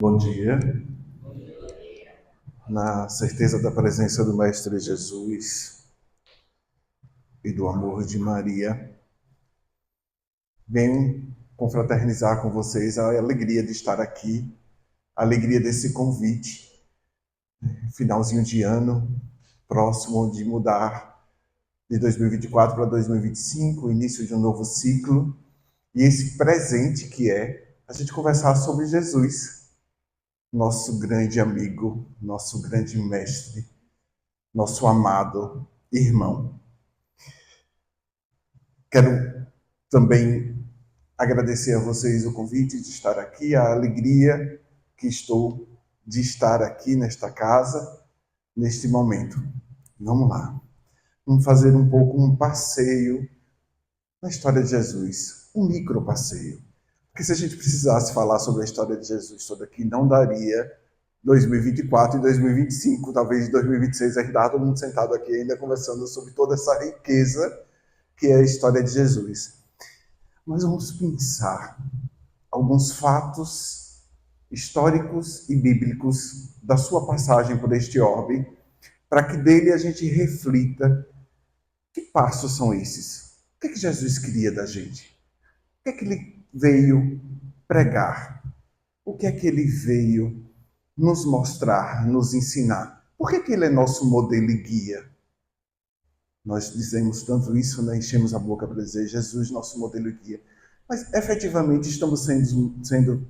Bom dia. Na certeza da presença do Mestre Jesus e do amor de Maria, venho confraternizar com vocês a alegria de estar aqui, a alegria desse convite, finalzinho de ano, próximo de mudar de 2024 para 2025, início de um novo ciclo, e esse presente que é a gente conversar sobre Jesus, nosso grande amigo, nosso grande mestre, nosso amado irmão. Quero também agradecer a vocês o convite de estar aqui, a alegria que estou de estar aqui nesta casa, neste momento. Vamos lá. Vamos fazer um pouco um passeio na história de Jesus, um micro passeio. Porque se a gente precisasse falar sobre a história de Jesus toda aqui, não daria 2024 e 2025, talvez 2026, a gente estava todo mundo sentado aqui ainda conversando sobre toda essa riqueza que é a história de Jesus. Mas vamos pensar alguns fatos históricos e bíblicos da sua passagem por este orbe, para que dele a gente reflita que passos são esses. O que é que Jesus queria da gente? O que é que ele veio pregar? O que é que ele veio nos mostrar, nos ensinar? Por que é que ele é nosso modelo e guia? Nós dizemos tanto isso, né? Enchemos a boca para dizer Jesus, nosso modelo e guia. Mas efetivamente estamos sendo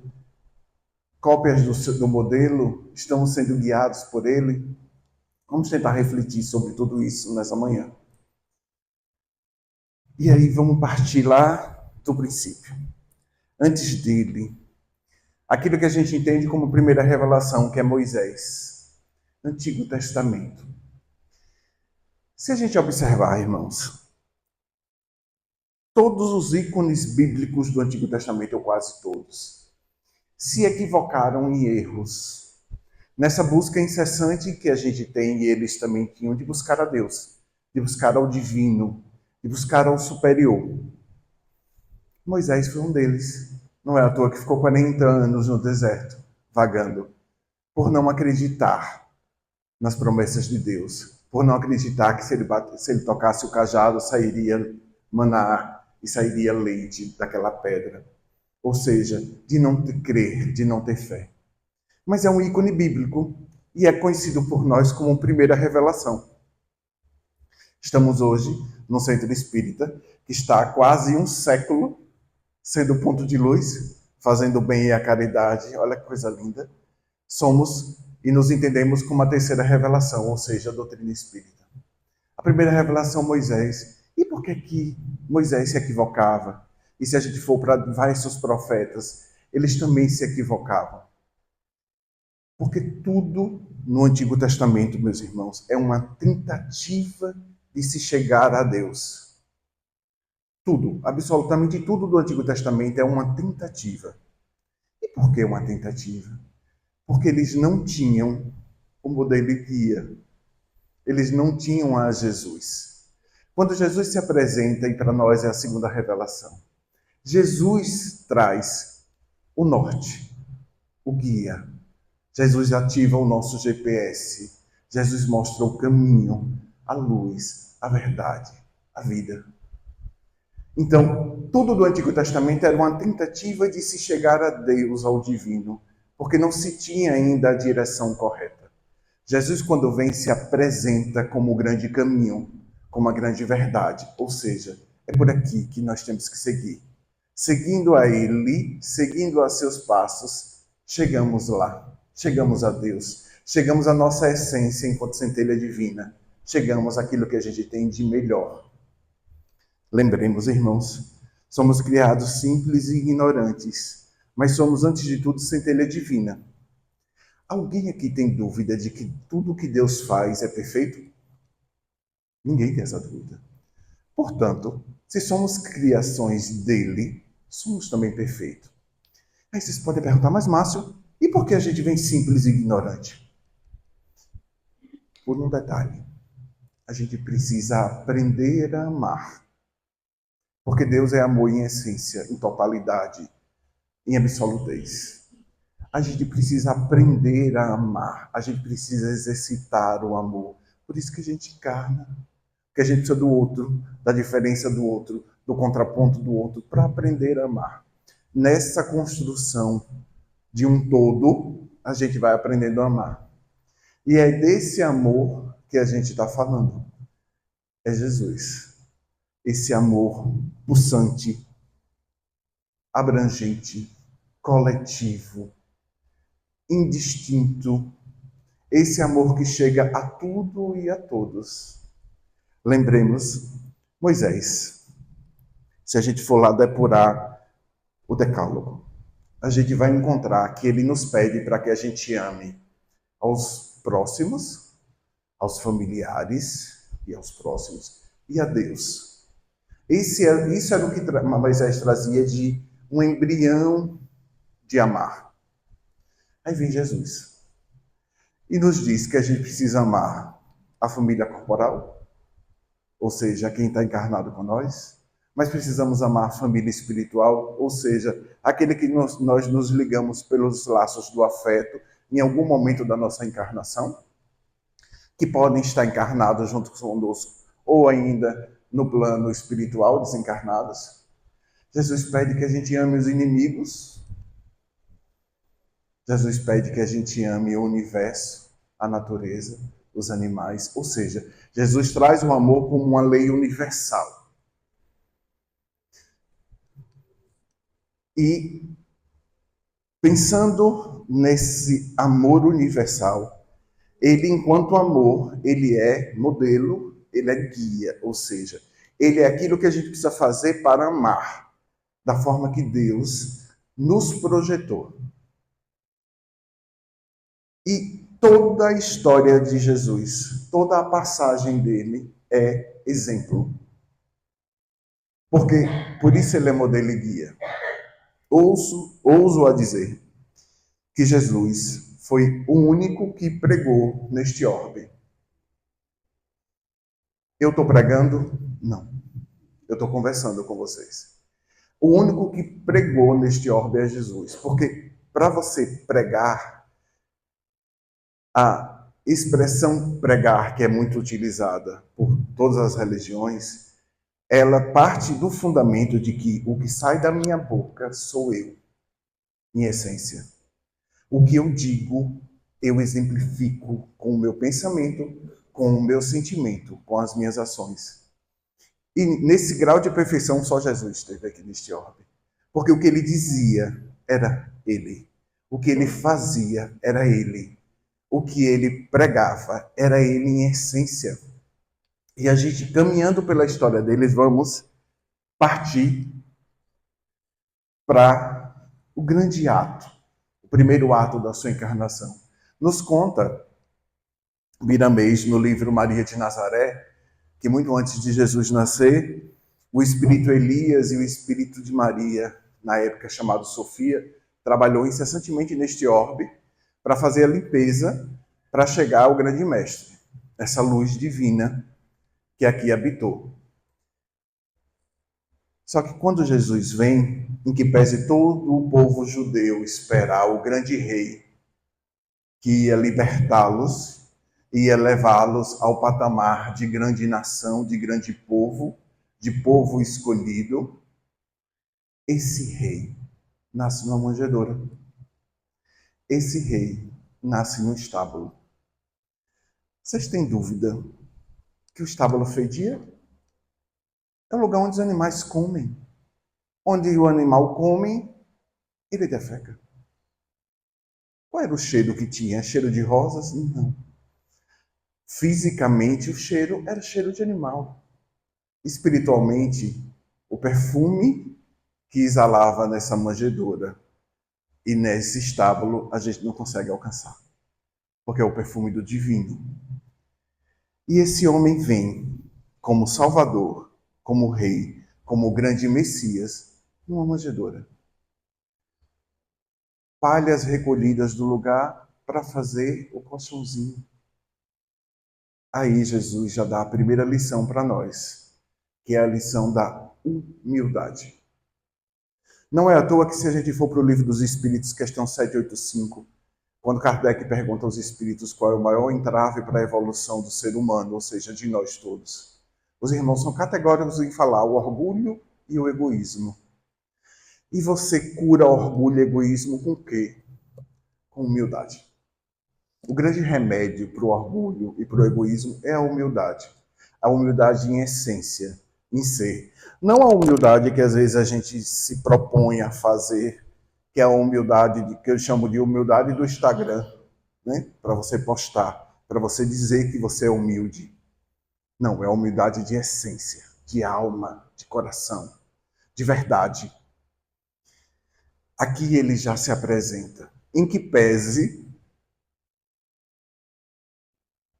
cópias do modelo, estamos sendo guiados por ele. Vamos tentar refletir sobre tudo isso nessa manhã. E aí vamos partir lá do princípio. Antes dele, aquilo que a gente entende como primeira revelação, que é Moisés, Antigo Testamento. Se a gente observar, irmãos, todos os ícones bíblicos do Antigo Testamento, ou quase todos, se equivocaram em erros. Nessa busca incessante que a gente tem, e eles também tinham, de buscar a Deus, de buscar ao divino, de buscar ao superior. Moisés foi um deles. Não é à toa que ficou 40 anos no deserto, vagando, por não acreditar nas promessas de Deus, por não acreditar que se ele tocasse o cajado, sairia maná e sairia leite daquela pedra. Ou seja, de não crer, de não ter fé. Mas é um ícone bíblico e é conhecido por nós como primeira revelação. Estamos hoje no centro espírita, que está há quase um século sendo ponto de luz, fazendo o bem e a caridade. Olha que coisa linda. Somos e nos entendemos como a terceira revelação, ou seja, a doutrina espírita. A primeira revelação, Moisés. E por que Moisés se equivocava? E se a gente for para vários profetas, eles também se equivocavam. Porque tudo no Antigo Testamento, meus irmãos, é uma tentativa de se chegar a Deus. Tudo, absolutamente tudo do Antigo Testamento é uma tentativa. E por que uma tentativa? Porque eles não tinham o modelo e guia. Eles não tinham a Jesus. Quando Jesus se apresenta, e para nós é a segunda revelação, Jesus traz o norte, o guia. Jesus ativa o nosso GPS. Jesus mostra o caminho, a luz, a verdade, a vida. Então, tudo do Antigo Testamento era uma tentativa de se chegar a Deus, ao divino, porque não se tinha ainda a direção correta. Jesus, quando vem, se apresenta como o grande caminho, como a grande verdade. Ou seja, é por aqui que nós temos que seguir. Seguindo a Ele, seguindo a seus passos, chegamos lá. Chegamos a Deus. Chegamos à nossa essência enquanto centelha divina. Chegamos àquilo que a gente tem de melhor. Lembremos, irmãos, somos criados simples e ignorantes, mas somos, antes de tudo, centelha divina. Alguém aqui tem dúvida de que tudo que Deus faz é perfeito? Ninguém tem essa dúvida. Portanto, se somos criações dele, somos também perfeitos. Aí vocês podem perguntar, mas Márcio, e por que a gente vem simples e ignorante? Por um detalhe. A gente precisa aprender a amar. Porque Deus é amor em essência, em totalidade, em absolutez. A gente precisa aprender a amar. A gente precisa exercitar o amor. Por isso que a gente encarna. Porque a gente precisa do outro, da diferença do outro, do contraponto do outro, para aprender a amar. Nessa construção de um todo, a gente vai aprendendo a amar. E é desse amor que a gente está falando. É Jesus. Esse amor pulsante, abrangente, coletivo, indistinto. Esse amor que chega a tudo e a todos. Lembremos Moisés. Se a gente for lá depurar o Decálogo, a gente vai encontrar que ele nos pede para que a gente ame aos próximos, aos familiares e aos próximos, e a Deus. Isso era o que Moisés trazia de um embrião de amar. Aí vem Jesus e nos diz que a gente precisa amar a família corporal, ou seja, quem está encarnado com nós, mas precisamos amar a família espiritual, ou seja, aquele que nós nos ligamos pelos laços do afeto em algum momento da nossa encarnação, que podem estar encarnados junto conosco, ou ainda no plano espiritual, desencarnados. Jesus pede que a gente ame os inimigos. Jesus pede que a gente ame o universo, a natureza, os animais. Ou seja, Jesus traz o amor como uma lei universal. E pensando nesse amor universal, ele, enquanto amor, ele é modelo, ele é guia, ou seja, ele é aquilo que a gente precisa fazer para amar, da forma que Deus nos projetou. E toda a história de Jesus, toda a passagem dele é exemplo. Porque, por isso ele é modelo e guia. Ouso a dizer que Jesus foi o único que pregou neste orbe. Eu estou pregando? Não. Eu estou conversando com vocês. O único que pregou neste orbe é Jesus. Porque para você pregar, a expressão pregar, que é muito utilizada por todas as religiões, ela parte do fundamento de que o que sai da minha boca sou eu, em essência. O que eu digo, eu exemplifico com o meu pensamento, com o meu sentimento, com as minhas ações. E nesse grau de perfeição, só Jesus esteve aqui neste orbe. Porque o que ele dizia era ele. O que ele fazia era ele. O que ele pregava era ele em essência. E a gente, caminhando pela história deles, vamos partir para o grande ato, o primeiro ato da sua encarnação. Nos conta Miramês, no livro Maria de Nazaré, que muito antes de Jesus nascer, o espírito Elias e o espírito de Maria, na época chamado Sofia, trabalhou incessantemente neste orbe para fazer a limpeza para chegar ao grande mestre, essa luz divina que aqui habitou. Só que quando Jesus vem, em que pese todo o povo judeu esperar o grande rei que ia libertá-los, ia levá-los ao patamar de grande nação, de grande povo, de povo escolhido, esse rei nasce numa manjedoura. Esse rei nasce no estábulo. Vocês têm dúvida que o estábulo fedia? É o lugar onde os animais comem. Onde o animal come, ele defeca. Qual era o cheiro que tinha? Cheiro de rosas? Não. Fisicamente, o cheiro era cheiro de animal. Espiritualmente, o perfume que exalava nessa manjedoura e nesse estábulo a gente não consegue alcançar, porque é o perfume do divino. E esse homem vem como Salvador, como Rei, como grande Messias, numa manjedoura. Palhas recolhidas do lugar para fazer o colchãozinho. Aí Jesus já dá a primeira lição para nós, que é a lição da humildade. Não é à toa que, se a gente for para o Livro dos Espíritos, questão 785, quando Kardec pergunta aos espíritos qual é o maior entrave para a evolução do ser humano, ou seja, de nós todos, os irmãos são categóricos em falar o orgulho e o egoísmo. E você cura orgulho e egoísmo com o quê? Com humildade. O grande remédio para o orgulho e para o egoísmo é a humildade. A humildade em essência, em ser. Não a humildade que às vezes a gente se propõe a fazer, que é a humildade que eu chamo de humildade do Instagram, né? Para você postar, para você dizer que você é humilde. Não, é a humildade de essência, de alma, de coração, de verdade. Aqui ele já se apresenta. Em que pese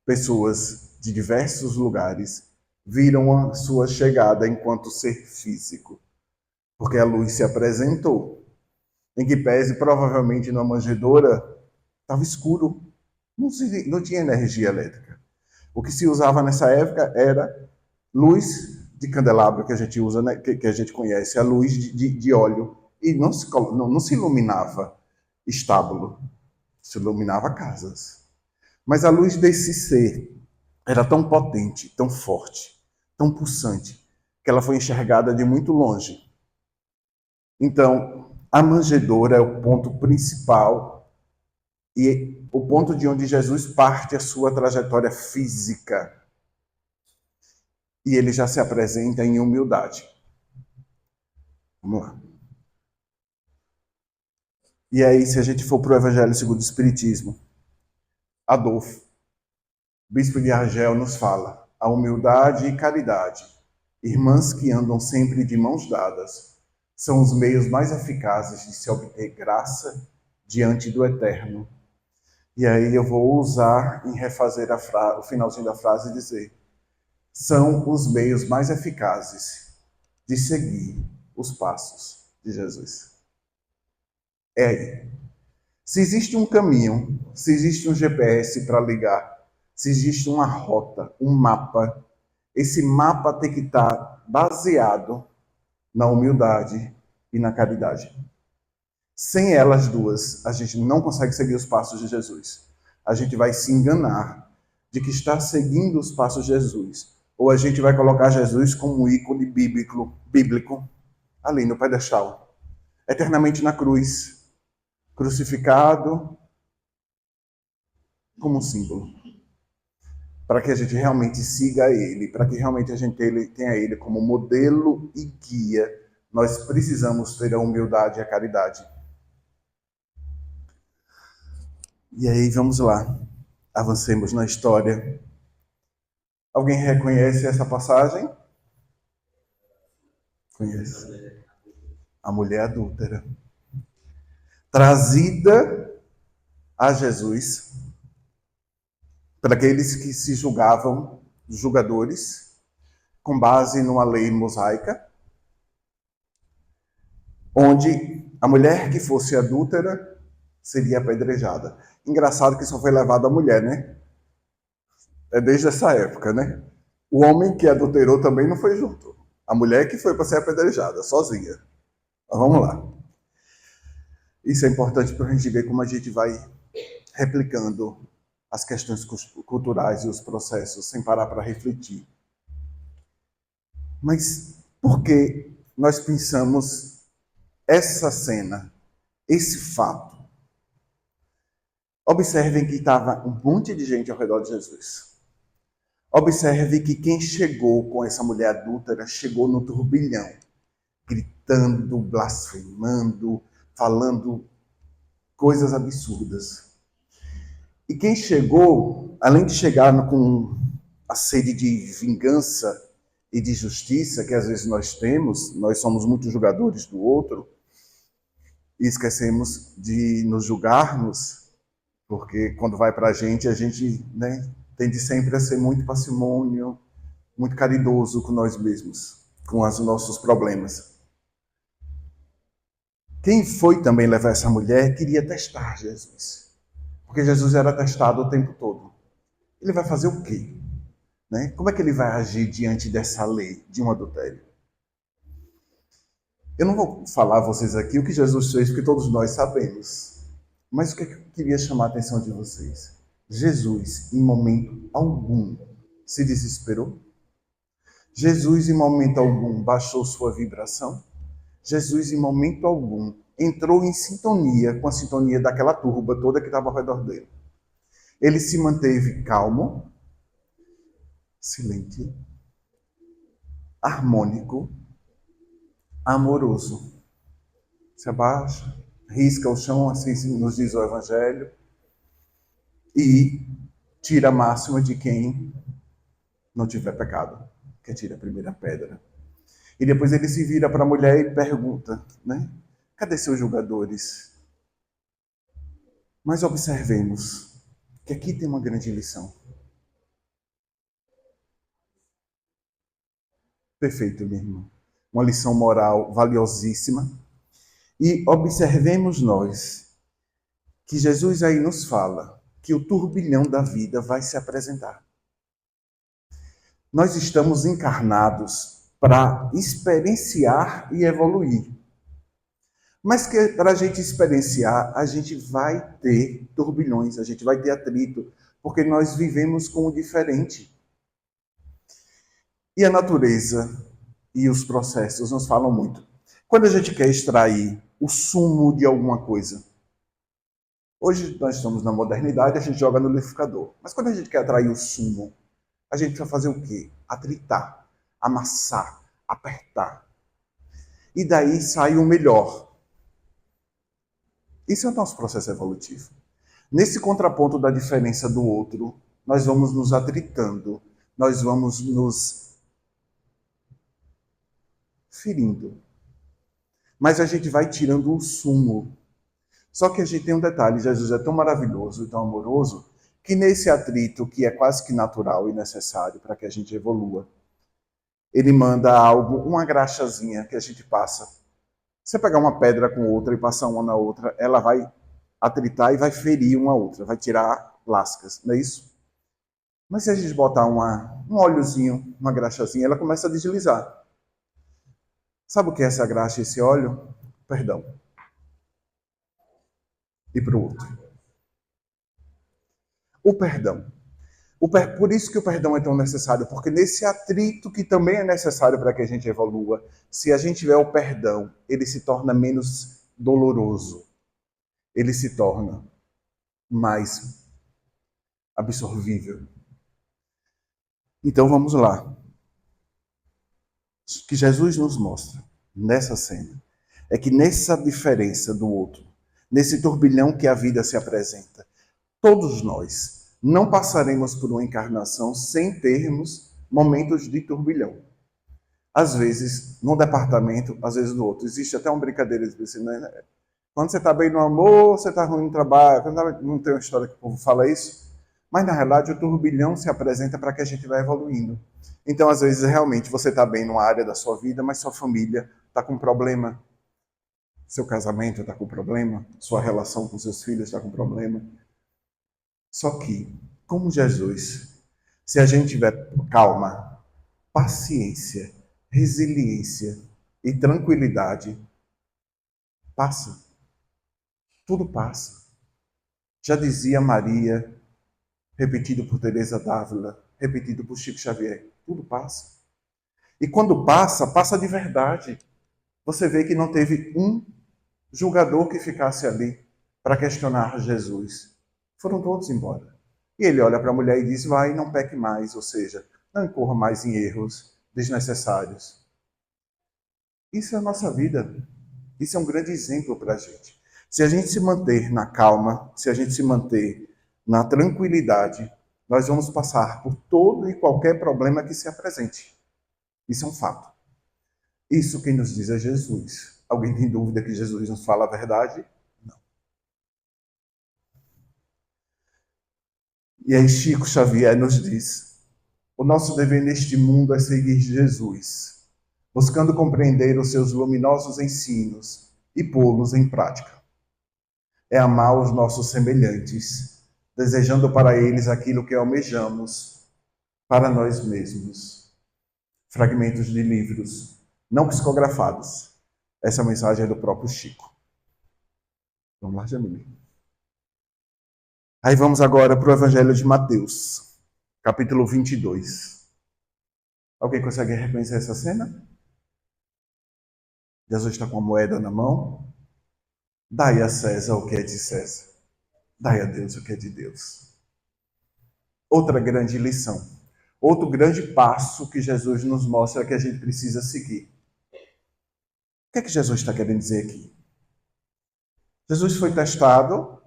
pessoas de diversos lugares viram a sua chegada enquanto ser físico, porque a luz se apresentou. Em que pese, provavelmente na manjedoura, estava escuro, não tinha energia elétrica. O que se usava nessa época era luz de candelabro, que a gente usa, né, que a gente conhece, a luz de óleo, e não se iluminava estábulo, se iluminava casas. Mas a luz desse ser era tão potente, tão forte, tão pulsante, que ela foi enxergada de muito longe. Então, a manjedoura é o ponto principal e o ponto de onde Jesus parte a sua trajetória física. E ele já se apresenta em humildade. Vamos lá. E aí, se a gente for para o Evangelho segundo o Espiritismo, Adolfo, bispo de Argel, nos fala: a humildade e caridade, irmãs que andam sempre de mãos dadas, são os meios mais eficazes de se obter graça diante do Eterno. E aí eu vou usar em refazer o finalzinho da frase e dizer: são os meios mais eficazes de seguir os passos de Jesus. É aí. Se existe um caminho, se existe um GPS para ligar, se existe uma rota, um mapa, esse mapa tem que estar baseado na humildade e na caridade. Sem elas duas, a gente não consegue seguir os passos de Jesus. A gente vai se enganar de que está seguindo os passos de Jesus. Ou a gente vai colocar Jesus como um ícone bíblico ali no pedestal, eternamente na cruz, crucificado como um símbolo. Para que a gente realmente siga ele, para que realmente a gente tenha ele como modelo e guia, nós precisamos ter a humildade e a caridade. E aí, vamos lá. Avancemos na história. Alguém reconhece essa passagem? Conhece. A mulher adúltera. Trazida a Jesus para aqueles que se julgavam julgadores, com base numa lei mosaica, onde a mulher que fosse adúltera seria apedrejada. Engraçado que só foi levado a mulher, né? É desde essa época, né? O homem que adulterou também não foi junto. A mulher que foi para ser apedrejada, sozinha. Mas vamos lá. Isso é importante para a gente ver como a gente vai replicando as questões culturais e os processos sem parar para refletir. Mas por que nós pensamos essa cena, esse fato? Observem que estava um monte de gente ao redor de Jesus. Observe que quem chegou com essa mulher adúltera chegou no turbilhão, gritando, blasfemando, falando coisas absurdas. E quem chegou, além de chegar com a sede de vingança e de justiça que às vezes nós temos, nós somos muito julgadores do outro e esquecemos de nos julgarmos, porque quando vai para a gente, né, tende sempre a ser muito parcimônio, muito caridoso com nós mesmos, com os nossos problemas. Quem foi também levar essa mulher queria testar Jesus, porque Jesus era testado o tempo todo. Ele vai fazer o quê? Né? Como é que ele vai agir diante dessa lei de um adultério? Eu não vou falar a vocês aqui o que Jesus fez, porque todos nós sabemos. Mas o que eu queria chamar a atenção de vocês? Jesus, em momento algum, se desesperou? Jesus, em momento algum, baixou sua vibração? Jesus, em momento algum, entrou em sintonia com a sintonia daquela turba toda que estava ao redor dele. Ele se manteve calmo, silente, harmônico, amoroso. Se abaixa, risca o chão, assim nos diz o Evangelho, e tira a máxima de quem não tiver pecado, que tira a primeira pedra. E depois ele se vira para a mulher e pergunta, né? Cadê seus julgadores? Mas observemos que aqui tem uma grande lição. Perfeito, meu irmão. Uma lição moral valiosíssima. E observemos nós que Jesus aí nos fala que o turbilhão da vida vai se apresentar. Nós estamos encarnados para experienciar e evoluir. Mas que para a gente experienciar, a gente vai ter turbilhões, a gente vai ter atrito, porque nós vivemos com o diferente. E a natureza e os processos nos falam muito. Quando a gente quer extrair o sumo de alguma coisa, hoje nós estamos na modernidade, a gente joga no liquidificador. Mas quando a gente quer extrair o sumo, a gente precisa fazer o quê? Atritar, amassar, apertar. E daí sai o melhor. Isso é o nosso processo evolutivo. Nesse contraponto da diferença do outro, nós vamos nos atritando, nós vamos nos ferindo. Mas a gente vai tirando o sumo. Só que a gente tem um detalhe, Jesus é tão maravilhoso e tão amoroso, que nesse atrito, que é quase que natural e necessário para que a gente evolua, ele manda algo, uma graxazinha que a gente passa. Você pegar uma pedra com outra e passar uma na outra, ela vai atritar e vai ferir uma outra, vai tirar lascas, não é isso? Mas se a gente botar um óleozinho, uma graxazinha, ela começa a deslizar. Sabe o que é essa graxa e esse óleo? Perdão. E para o outro. O perdão. Por isso que o perdão é tão necessário, porque nesse atrito que também é necessário para que a gente evolua, se a gente tiver o perdão, ele se torna menos doloroso. Ele se torna mais absorvível. Então vamos lá. O que Jesus nos mostra nessa cena é que nessa diferença do outro, nesse turbilhão que a vida se apresenta, todos nós não passaremos por uma encarnação sem termos momentos de turbilhão. Às vezes, num departamento, às vezes no outro. Existe até uma brincadeira de assim, né? Quando você está bem no amor, você está ruim no trabalho. Não tem uma história que o povo fala isso? Mas, na realidade, o turbilhão se apresenta para que a gente vá evoluindo. Então, às vezes, realmente, você está bem numa área da sua vida, mas sua família está com problema. Seu casamento está com problema. Sua relação com seus filhos está com problema. Só que, como Jesus, se a gente tiver calma, paciência, resiliência e tranquilidade, passa. Tudo passa. Já dizia Maria, repetido por Teresa d'Ávila, repetido por Chico Xavier, tudo passa. E quando passa, passa de verdade. Você vê que não teve um julgador que ficasse ali para questionar Jesus. Foram todos embora. E ele olha para a mulher e diz, vai, não peque mais, ou seja, não incorra mais em erros desnecessários. Isso é a nossa vida. Isso é um grande exemplo para a gente. Se a gente se manter na calma, se a gente se manter na tranquilidade, nós vamos passar por todo e qualquer problema que se apresente. Isso é um fato. Isso quem nos diz é Jesus. Alguém tem dúvida que Jesus nos fala a verdade? Não. E aí Chico Xavier nos diz, o nosso dever neste mundo é seguir Jesus, buscando compreender os seus luminosos ensinos e pô-los em prática. É amar os nossos semelhantes, desejando para eles aquilo que almejamos para nós mesmos. Fragmentos de livros não psicografados, Essa mensagem é do próprio Chico. Vamos lá, Jamile. Aí vamos agora para o Evangelho de Mateus, capítulo 22. Alguém consegue reconhecer essa cena? Jesus está com a moeda na mão. Dai a César o que é de César. Dai a Deus o que é de Deus. Outra grande lição. Outro grande passo que Jesus nos mostra que a gente precisa seguir. O que é que Jesus está querendo dizer aqui? Jesus foi testado,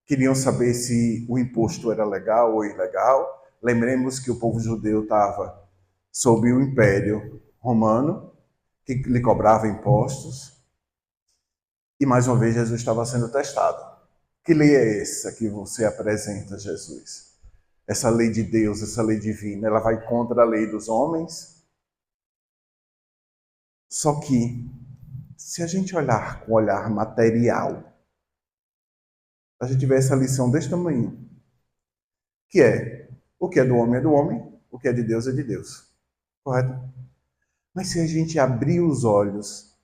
queriam saber se o imposto era legal ou ilegal. Lembremos que o povo judeu estava sob o Império Romano, que lhe cobrava impostos. E mais uma vez Jesus estava sendo testado. Que lei é essa que você apresenta, Jesus? Essa lei de Deus, essa lei divina, ela vai contra a lei dos homens? Só que, se a gente olhar com olhar material, a gente vê essa lição desse tamanho, que é, o que é do homem, o que é de Deus. Correto? Mas se a gente abrir os olhos,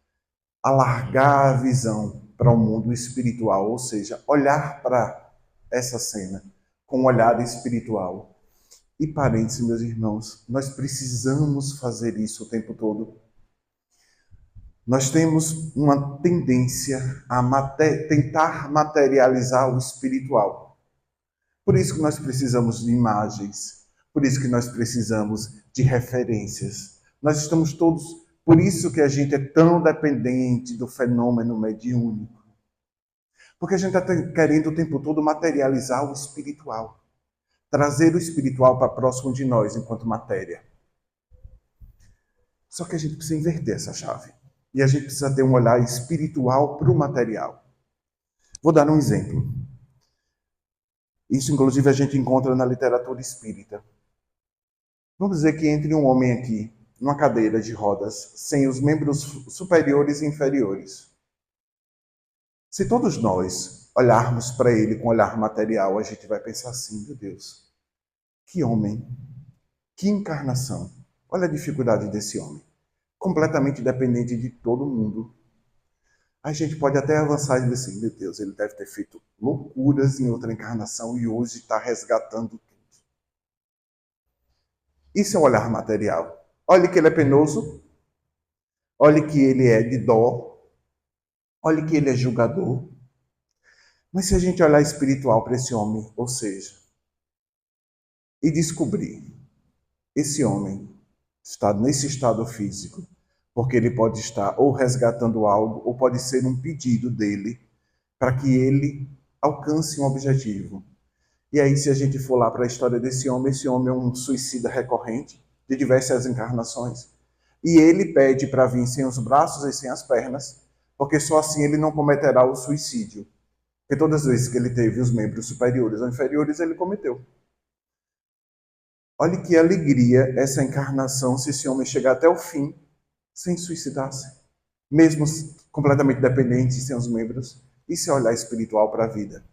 alargar a visão para o mundo espiritual, ou seja, olhar para essa cena com um olhar espiritual. E parênteses, meus irmãos, nós precisamos fazer isso o tempo todo. Nós temos uma tendência a tentar materializar o espiritual. Por isso que nós precisamos de imagens, por isso que nós precisamos de referências. Nós estamos todos, por isso que a gente é tão dependente do fenômeno mediúnico. Porque a gente está querendo o tempo todo materializar o espiritual. Trazer o espiritual para próximo de nós enquanto matéria. Só que a gente precisa inverter essa chave. E a gente precisa ter um olhar espiritual para o material. Vou dar um exemplo. Isso, inclusive, a gente encontra na literatura espírita. Vamos dizer que entre um homem aqui, numa cadeira de rodas, sem os membros superiores e inferiores. Se todos nós olharmos para ele com olhar material, a gente vai pensar assim, meu Deus, que homem, que encarnação. Olha a dificuldade desse homem. Completamente dependente de todo mundo. A gente pode até avançar e dizer assim, meu Deus, ele deve ter feito loucuras em outra encarnação e hoje está resgatando tudo. Isso é um olhar material. Olhe que ele é penoso, olhe que ele é de dó, olhe que ele é julgador. Mas se a gente olhar espiritual para esse homem, ou seja, e descobrir, esse homem está nesse estado físico, porque ele pode estar ou resgatando algo, ou pode ser um pedido dele para que ele alcance um objetivo. E aí, se a gente for lá para a história desse homem, esse homem é um suicida recorrente, de diversas encarnações. E ele pede para vir sem os braços e sem as pernas, porque só assim ele não cometerá o suicídio. Porque todas as vezes que ele teve os membros superiores ou inferiores, ele cometeu. Olha que alegria essa encarnação se esse homem chegar até o fim sem suicidar-se. Mesmo completamente dependente, sem os membros. Isso é olhar espiritual para a vida.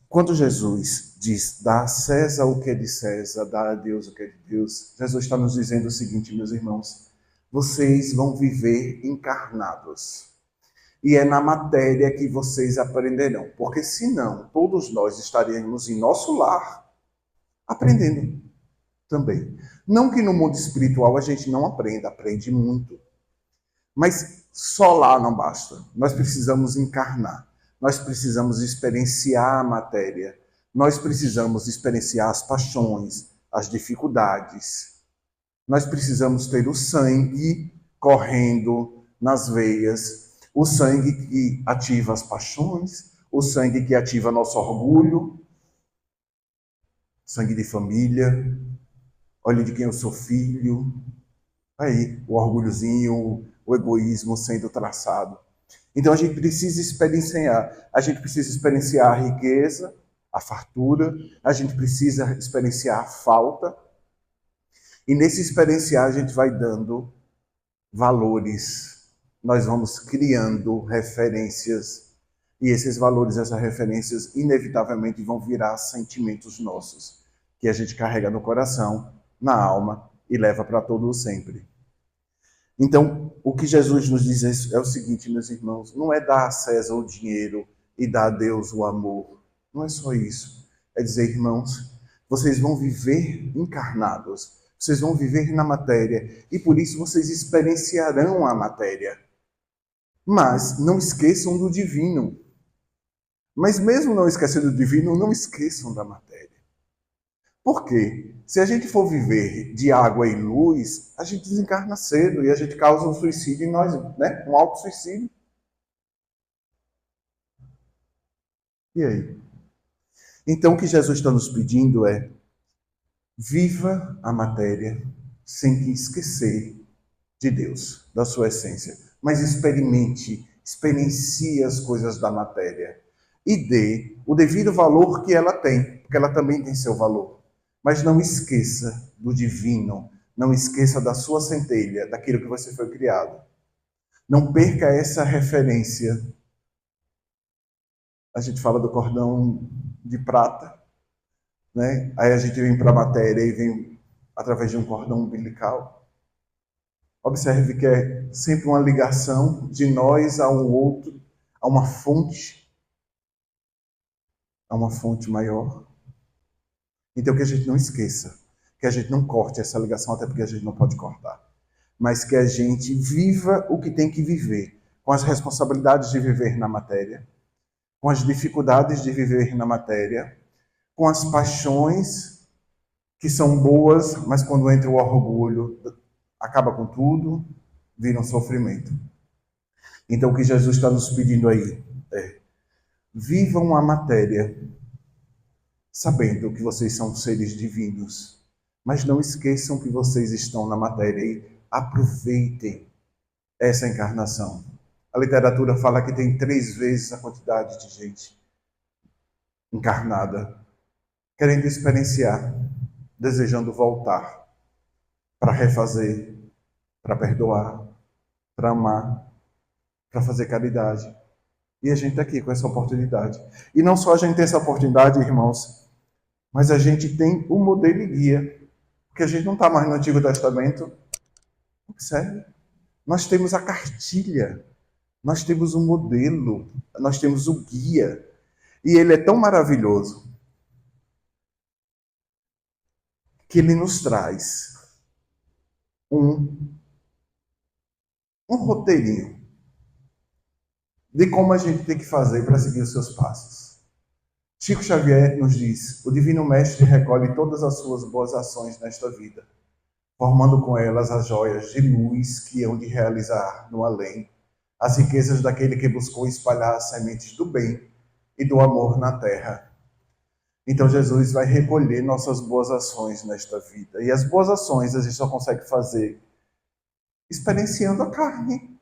Quando Jesus diz, dá a César o que é de César, dá a Deus o que é de Deus, Jesus está nos dizendo o seguinte, meus irmãos, vocês vão viver encarnados. E é na matéria que vocês aprenderão. Porque senão, todos nós estaríamos em nosso lar aprendendo também. Não que no mundo espiritual a gente não aprenda, aprende muito. Mas só lá não basta. Nós precisamos encarnar. Nós precisamos experienciar a matéria. Nós precisamos experienciar as paixões, as dificuldades. Nós precisamos ter o sangue correndo nas veias, o sangue que ativa as paixões, o sangue que ativa nosso orgulho, sangue de família, olha de quem eu sou filho, aí o orgulhozinho, o egoísmo sendo traçado. Então a gente precisa experienciar, a riqueza, a fartura, a gente precisa experienciar a falta, e nesse experienciar a gente vai dando valores, nós vamos criando referências, e esses valores, essas referências, inevitavelmente vão virar sentimentos nossos, que a gente carrega no coração, na alma, e leva para todo o sempre. Então, o que Jesus nos diz é o seguinte, meus irmãos, não é dar a César o dinheiro e dar a Deus o amor. Não é só isso. É dizer, irmãos, vocês vão viver encarnados, vocês vão viver na matéria, e por isso vocês experienciarão a matéria. Mas não esqueçam do divino. Mas mesmo não esquecendo do divino, não esqueçam da matéria. Por quê? Se a gente for viver de água e luz, a gente desencarna cedo e a gente causa um suicídio em nós, né? Um auto-suicídio. E aí? Então o que Jesus está nos pedindo é: viva a matéria sem que esquecer de Deus, da sua essência. Mas experiencie as coisas da matéria e dê o devido valor que ela tem, porque ela também tem seu valor. Mas não esqueça do divino, não esqueça da sua centelha, daquilo que você foi criado. Não perca essa referência. A gente fala do cordão de prata, né? Aí a gente vem para a matéria e vem através de um cordão umbilical. Observe que é sempre uma ligação de nós a um outro, a uma fonte maior. Então que a gente não esqueça, que a gente não corte essa ligação, até porque a gente não pode cortar, mas que a gente viva o que tem que viver, com as responsabilidades de viver na matéria, com as dificuldades de viver na matéria, com as paixões que são boas, mas quando entra o orgulho, acaba com tudo, vira um sofrimento. Então o que Jesus está nos pedindo aí é: vivam a matéria, sabendo que vocês são seres divinos, mas não esqueçam que vocês estão na matéria e aproveitem essa encarnação. A literatura fala que tem 3 vezes a quantidade de gente encarnada, querendo experienciar, desejando voltar para refazer, para perdoar, para amar, para fazer caridade. E a gente está aqui com essa oportunidade. E não só a gente tem essa oportunidade, irmãos, mas a gente tem o modelo e guia. Porque a gente não está mais no Antigo Testamento. Observe. Nós temos a cartilha, nós temos o modelo, nós temos o guia. E ele é tão maravilhoso que ele nos traz um, um roteirinho de como a gente tem que fazer para seguir os seus passos. Chico Xavier nos diz: o Divino Mestre recolhe todas as suas boas ações nesta vida, formando com elas as joias de luz que hão de realizar no além as riquezas daquele que buscou espalhar as sementes do bem e do amor na terra. Então Jesus vai recolher nossas boas ações nesta vida. E as boas ações a gente só consegue fazer experienciando a carne.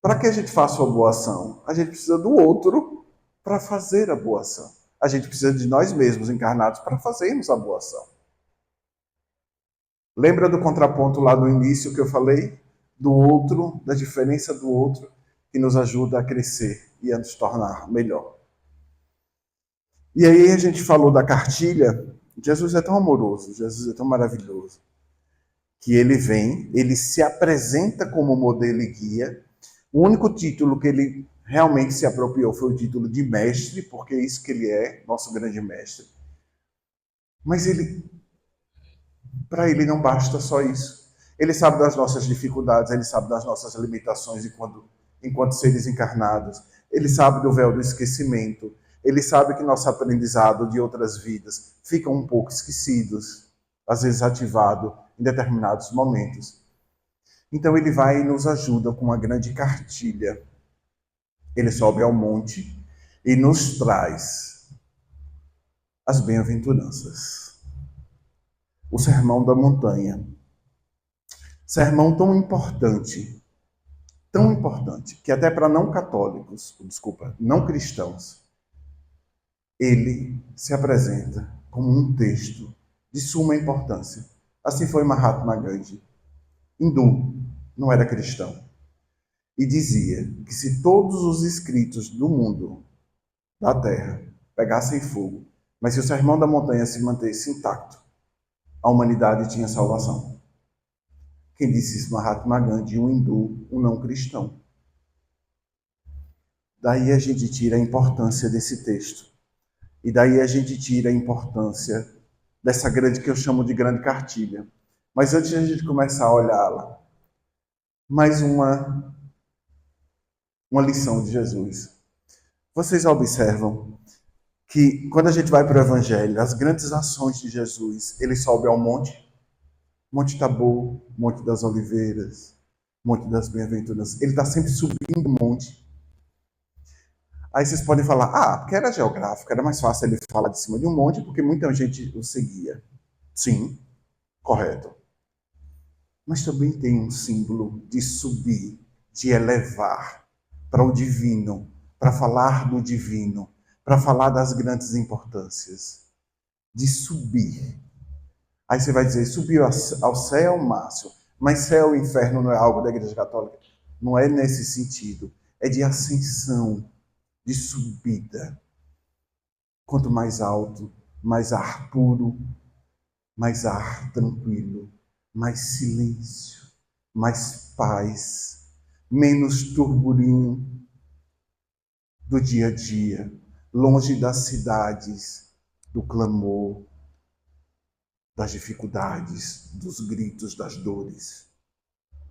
Para que a gente faça uma boa ação? A gente precisa do outro para fazer a boa ação. A gente precisa de nós mesmos encarnados para fazermos a boa ação. Lembra do contraponto lá no início que eu falei? Do outro, da diferença do outro, que nos ajuda a crescer e a nos tornar melhor. E aí a gente falou da cartilha. Jesus é tão amoroso, Jesus é tão maravilhoso, que ele vem, ele se apresenta como modelo e guia. O único título que ele realmente se apropriou foi o título de mestre, porque é isso que ele é, nosso grande mestre. Mas para ele não basta só isso. Ele sabe das nossas dificuldades, ele sabe das nossas limitações enquanto seres encarnados. Ele sabe do véu do esquecimento. Ele sabe que nosso aprendizado de outras vidas fica um pouco esquecidos, às vezes ativado em determinados momentos. Então ele vai e nos ajuda com uma grande cartilha. Ele sobe ao monte e nos traz as bem-aventuranças. O Sermão da Montanha. Sermão tão importante, que até para não católicos, não cristãos, ele se apresenta como um texto de suma importância. Assim foi Mahatma Gandhi, hindu, não era cristão, e dizia que se todos os escritos do mundo, da Terra, pegassem fogo, mas se o Sermão da Montanha se mantesse intacto, a humanidade tinha salvação. Quem disse isso? Mahatma Gandhi, um hindu, um não cristão. Daí a gente tira a importância desse texto. E daí a gente tira a importância dessa grande, que eu chamo de grande cartilha. Mas antes de a gente começar a olhá-la, mais uma lição de Jesus. Vocês observam que quando a gente vai para o Evangelho, as grandes ações de Jesus, ele sobe ao monte, Monte Tabor, Monte das Oliveiras, Monte das Bem-aventuranças. Ele está sempre subindo o monte. Aí vocês podem falar, porque era geográfico, era mais fácil ele falar de cima de um monte, porque muita gente o seguia. Sim, correto. Mas também tem um símbolo de subir, de elevar para o divino, para falar do divino, para falar das grandes importâncias, de subir. Aí você vai dizer, subiu ao céu, Márcio, mas céu e inferno não é algo da Igreja Católica? Não é nesse sentido, é de ascensão, de subida. Quanto mais alto, mais ar puro, mais ar tranquilo, mais silêncio, mais paz, menos turburinho do dia a dia, longe das cidades, do clamor, das dificuldades, dos gritos, das dores.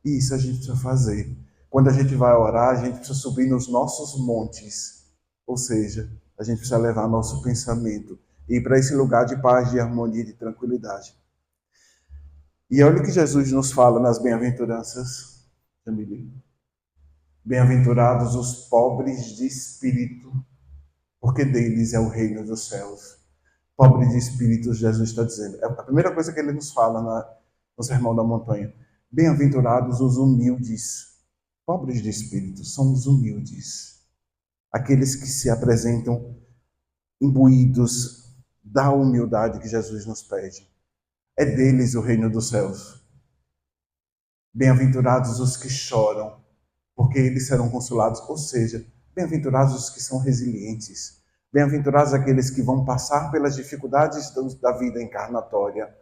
E isso a gente precisa fazer. Quando a gente vai orar, a gente precisa subir nos nossos montes. Ou seja, a gente precisa levar nosso pensamento e ir para esse lugar de paz, de harmonia, de tranquilidade. E olha o que Jesus nos fala nas bem-aventuranças. Bem-aventurados os pobres de espírito, porque deles é o reino dos céus. Pobre de espírito, Jesus está dizendo. É a primeira coisa que ele nos fala no Sermão da Montanha. Bem-aventurados os humildes. Pobres de espírito são os humildes. Aqueles que se apresentam imbuídos da humildade que Jesus nos pede. É deles o reino dos céus. Bem-aventurados os que choram, porque eles serão consolados. Ou seja, bem-aventurados os que são resilientes. Bem-aventurados aqueles que vão passar pelas dificuldades da vida encarnatória,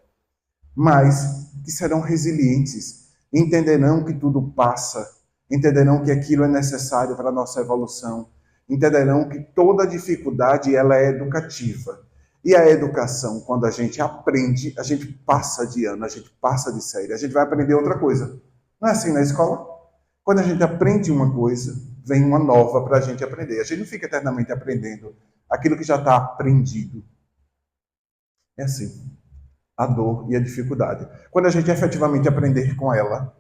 mas que serão resilientes, entenderão que tudo passa, entenderão que aquilo é necessário para a nossa evolução, entenderão que toda dificuldade ela é educativa. E a educação, quando a gente aprende, a gente passa de ano, a gente passa de série, a gente vai aprender outra coisa. Não é assim na escola? Quando a gente aprende uma coisa, vem uma nova para a gente aprender. A gente não fica eternamente aprendendo aquilo que já está aprendido. É assim, a dor e a dificuldade. Quando a gente efetivamente aprender com ela,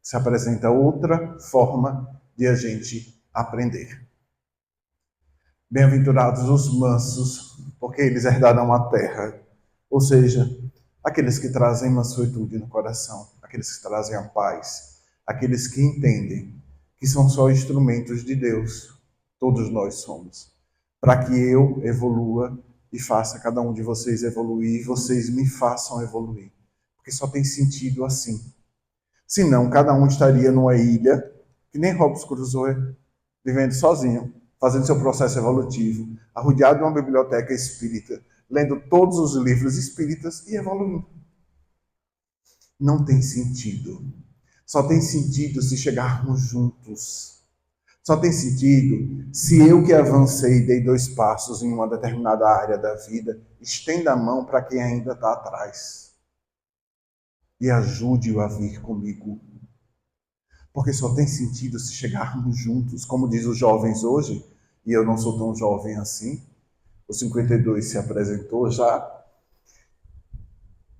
se apresenta outra forma de a gente aprender. Bem-aventurados os mansos, porque eles herdarão a terra. Ou seja, aqueles que trazem mansuetude no coração, aqueles que trazem a paz, aqueles que entendem que são só instrumentos de Deus. Todos nós somos. Para que eu evolua e faça cada um de vocês evoluir, e vocês me façam evoluir. Porque só tem sentido assim. Senão, cada um estaria numa ilha, que nem Robson Crusoe, vivendo sozinho, fazendo seu processo evolutivo, arrodeado de uma biblioteca espírita, lendo todos os livros espíritas e evoluindo. Não tem sentido. Só tem sentido se chegarmos juntos. Só tem sentido se eu que avancei e dei 2 passos em uma determinada área da vida, estenda a mão para quem ainda está atrás. E ajude-o a vir comigo. Porque só tem sentido se chegarmos juntos, como diz os jovens hoje, e eu não sou tão jovem assim, o 52 se apresentou já,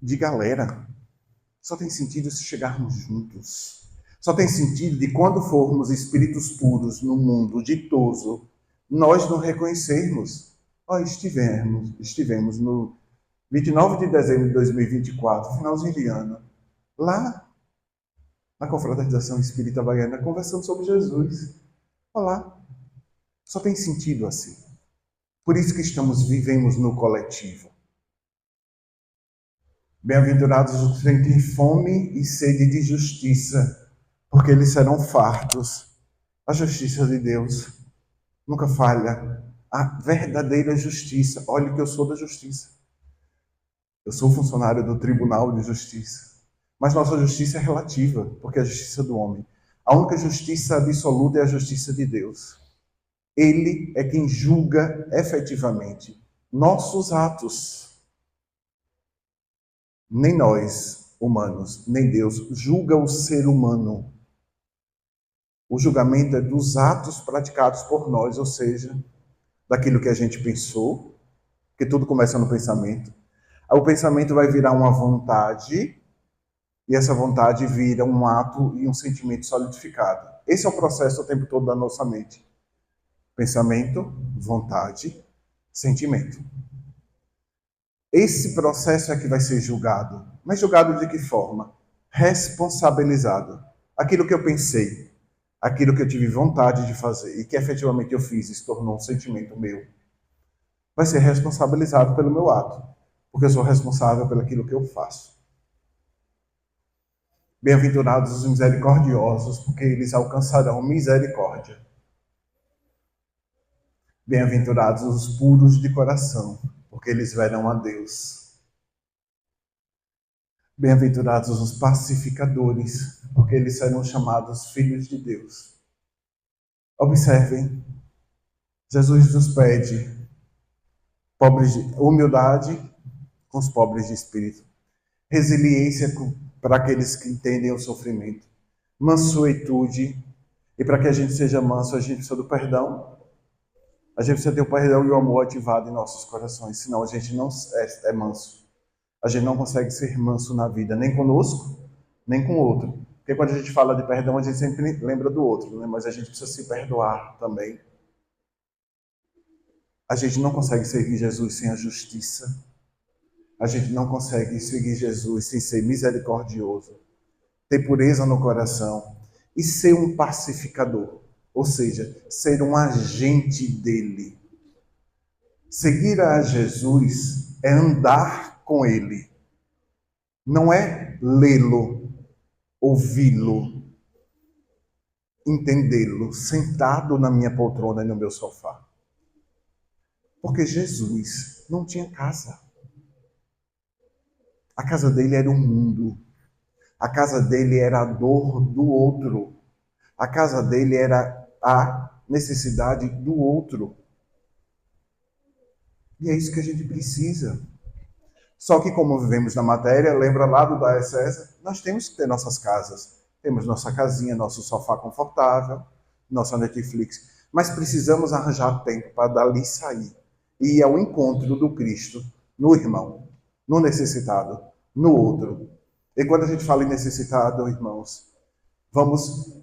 de galera. Só tem sentido se chegarmos juntos. Só tem sentido de quando formos espíritos puros no mundo ditoso, nós não reconhecermos. Estivemos no 29 de dezembro de 2024, finalzinho de ano, lá na Confraternização Espírita Baiana, conversando sobre Jesus. Olá. Só tem sentido assim. Por isso que vivemos no coletivo. Bem-aventurados os que têm fome e sede de justiça, porque eles serão fartos. A justiça de Deus nunca falha. A verdadeira justiça. Olha que eu sou da justiça. Eu sou funcionário do Tribunal de Justiça. Mas nossa justiça é relativa, porque é a justiça do homem. A única justiça absoluta é a justiça de Deus. Ele é quem julga efetivamente nossos atos. Nem nós, humanos, nem Deus julga o ser humano. O julgamento é dos atos praticados por nós, ou seja, daquilo que a gente pensou, porque tudo começa no pensamento. O pensamento vai virar uma vontade, e essa vontade vira um ato e um sentimento solidificado. Esse é o processo o tempo todo da nossa mente. Pensamento, vontade, sentimento. Esse processo é que vai ser julgado. Mas julgado de que forma? Responsabilizado. Aquilo que eu pensei, aquilo que eu tive vontade de fazer e que efetivamente eu fiz e se tornou um sentimento meu, vai ser responsabilizado pelo meu ato, porque eu sou responsável pelo aquilo que eu faço. Bem-aventurados os misericordiosos, porque eles alcançarão misericórdia. Bem-aventurados os puros de coração, porque eles verão a Deus. Bem-aventurados os pacificadores, porque eles serão chamados filhos de Deus. Observem, Jesus nos pede humildade com os pobres de espírito, resiliência para aqueles que entendem o sofrimento, mansuetude, e para que a gente seja manso, a gente precisa do perdão. A gente precisa ter o perdão e o amor ativado em nossos corações, senão a gente não é manso. A gente não consegue ser manso na vida, nem conosco, nem com o outro. Porque quando a gente fala de perdão, a gente sempre lembra do outro, né? Mas a gente precisa se perdoar também. A gente não consegue seguir Jesus sem a justiça. A gente não consegue seguir Jesus sem ser misericordioso, ter pureza no coração e ser um pacificador, ou seja, ser um agente dele. Seguir a Jesus é andar com ele, não é lê-lo, ouvi-lo, entendê-lo, sentado na minha poltrona e no meu sofá. Porque Jesus não tinha casa. A casa dele era o mundo. A casa dele era a dor do outro. A casa dele era a necessidade do outro. E é isso que a gente precisa. Só que como vivemos na matéria, lembra lá do Daé César, nós temos que ter nossas casas. Temos nossa casinha, nosso sofá confortável, nossa Netflix. Mas precisamos arranjar tempo para dali sair e ir ao encontro do Cristo no irmão, no necessitado, no outro. E quando a gente fala em necessitado, irmãos, vamos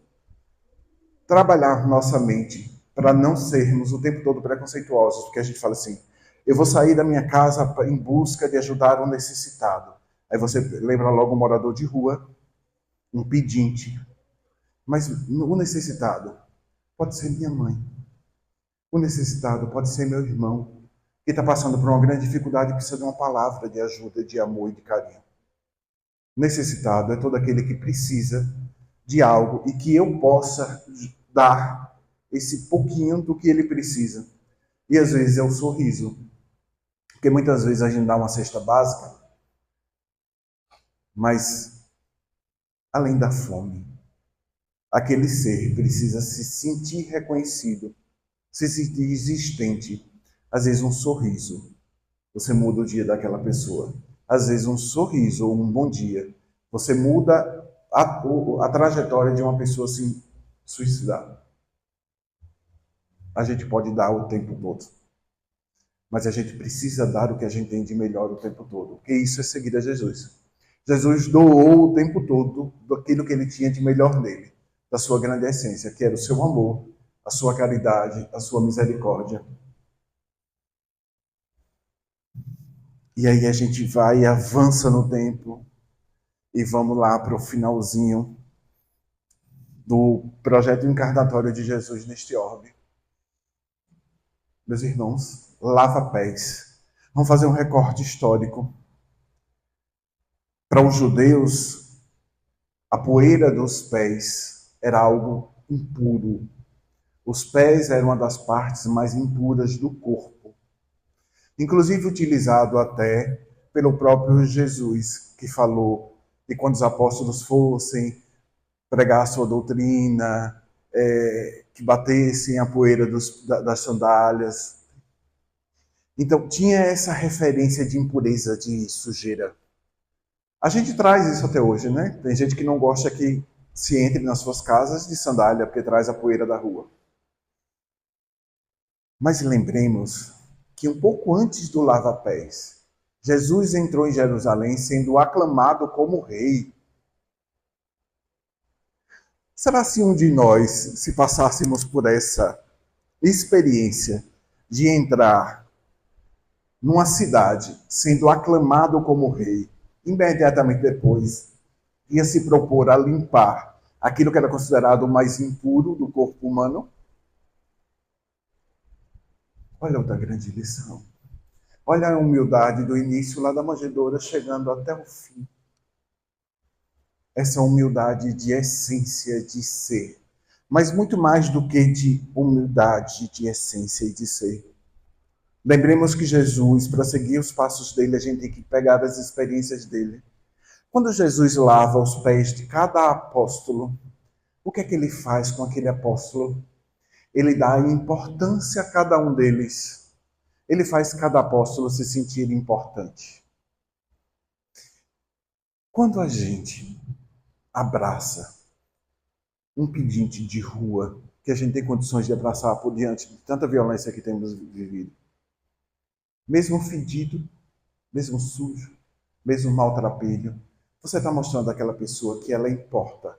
trabalhar nossa mente para não sermos o tempo todo preconceituosos, porque a gente fala assim, eu vou sair da minha casa em busca de ajudar o necessitado. Aí você lembra logo um morador de rua, um pedinte. Mas o necessitado pode ser minha mãe. O necessitado pode ser meu irmão, que está passando por uma grande dificuldade e precisa de uma palavra de ajuda, de amor e de carinho. Necessitado é todo aquele que precisa de algo e que eu possa dar esse pouquinho do que ele precisa. E às vezes é o sorriso. Porque muitas vezes a gente dá uma cesta básica, mas além da fome, aquele ser precisa se sentir reconhecido, se sentir existente. Às vezes um sorriso, você muda o dia daquela pessoa. Às vezes um sorriso ou um bom dia, você muda a trajetória de uma pessoa se suicidar. A gente pode dar o tempo todo, mas a gente precisa dar o que a gente tem de melhor o tempo todo, porque isso é seguir a Jesus. Jesus doou o tempo todo daquilo que ele tinha de melhor nele, da sua grande essência, que era o seu amor, a sua caridade, a sua misericórdia. E aí a gente vai e avança no tempo e vamos lá para o finalzinho do projeto encarnatório de Jesus neste orbe. Meus irmãos, lava pés. Vamos fazer um recorte histórico. Para os judeus, a poeira dos pés era algo impuro. Os pés eram uma das partes mais impuras do corpo. Inclusive utilizado até pelo próprio Jesus, que falou, E quando os apóstolos fossem pregar a sua doutrina, que batessem a poeira das sandálias. Então, tinha essa referência de impureza, de sujeira. A gente traz isso até hoje, né? Tem gente que não gosta que se entre nas suas casas de sandália, porque traz a poeira da rua. Mas lembremos que um pouco antes do lava-pés, Jesus entrou em Jerusalém sendo aclamado como rei. Será se um de nós, se passássemos por essa experiência de entrar numa cidade sendo aclamado como rei, imediatamente depois ia se propor a limpar aquilo que era considerado o mais impuro do corpo humano? Olha outra grande lição. Olha a humildade do início lá da manjedoura chegando até o fim. Essa humildade de essência de ser. Mas muito mais do que de humildade de essência e de ser. Lembremos que Jesus, para seguir os passos dele, a gente tem que pegar as experiências dele. Quando Jesus lava os pés de cada apóstolo, o que é que ele faz com aquele apóstolo? Ele dá importância a cada um deles. Ele faz cada apóstolo se sentir importante. Quando a gente abraça um pedinte de rua, que a gente tem condições de abraçar por diante de tanta violência que temos vivido, mesmo fedido, mesmo sujo, mesmo maltrapilho, você está mostrando àquela pessoa que ela importa,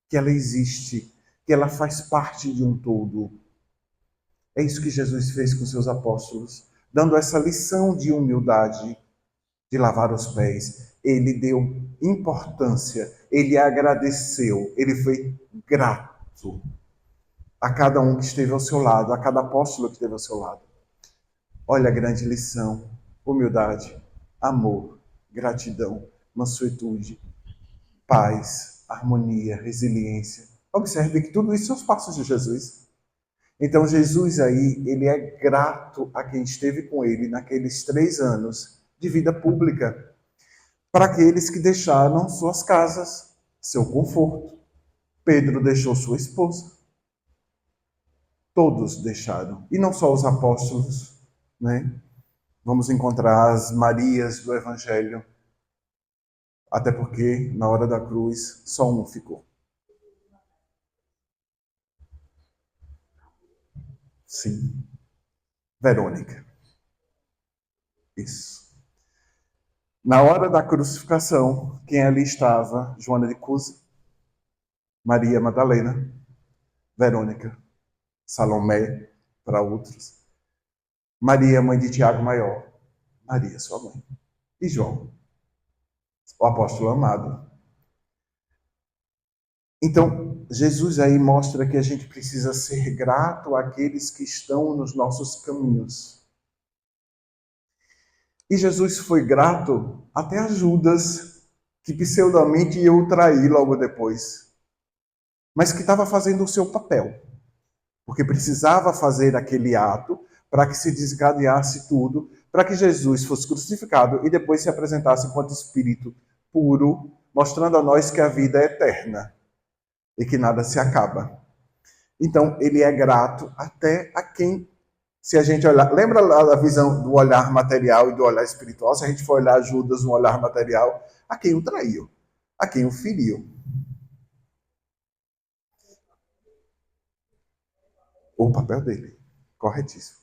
que ela existe, que ela faz parte de um todo. É isso que Jesus fez com seus apóstolos, dando essa lição de humildade, de lavar os pés. Ele deu importância, ele agradeceu, ele foi grato a cada um que esteve ao seu lado, a cada apóstolo que esteve ao seu lado. Olha a grande lição: humildade, amor, gratidão, mansuetude, paz, harmonia, resiliência. Observe que tudo isso são os passos de Jesus. Então Jesus aí, ele é grato a quem esteve com ele naqueles 3 anos de vida pública, para aqueles que deixaram suas casas, seu conforto. Pedro deixou sua esposa. Todos deixaram. E não só os apóstolos, né? Vamos encontrar as Marias do Evangelho, até porque na hora da cruz só um ficou. Sim. Verônica. Isso. Na hora da crucificação, quem ali estava? Joana de Cusa, Maria Madalena, Verônica, Salomé, para outros. Maria, mãe de Tiago Maior. Maria, sua mãe. E João, o apóstolo amado. Então, Jesus aí mostra que a gente precisa ser grato àqueles que estão nos nossos caminhos. E Jesus foi grato até a Judas, que pseudamente ia o trair logo depois, mas que estava fazendo o seu papel, porque precisava fazer aquele ato para que se desencadeasse tudo, para que Jesus fosse crucificado e depois se apresentasse enquanto Espírito puro, mostrando a nós que a vida é eterna e que nada se acaba. Então, ele é grato até a quem, se a gente olhar, lembra lá da visão do olhar material e do olhar espiritual? Se a gente for olhar Judas no olhar material, a quem o traiu, a quem o feriu. O papel dele, corretíssimo.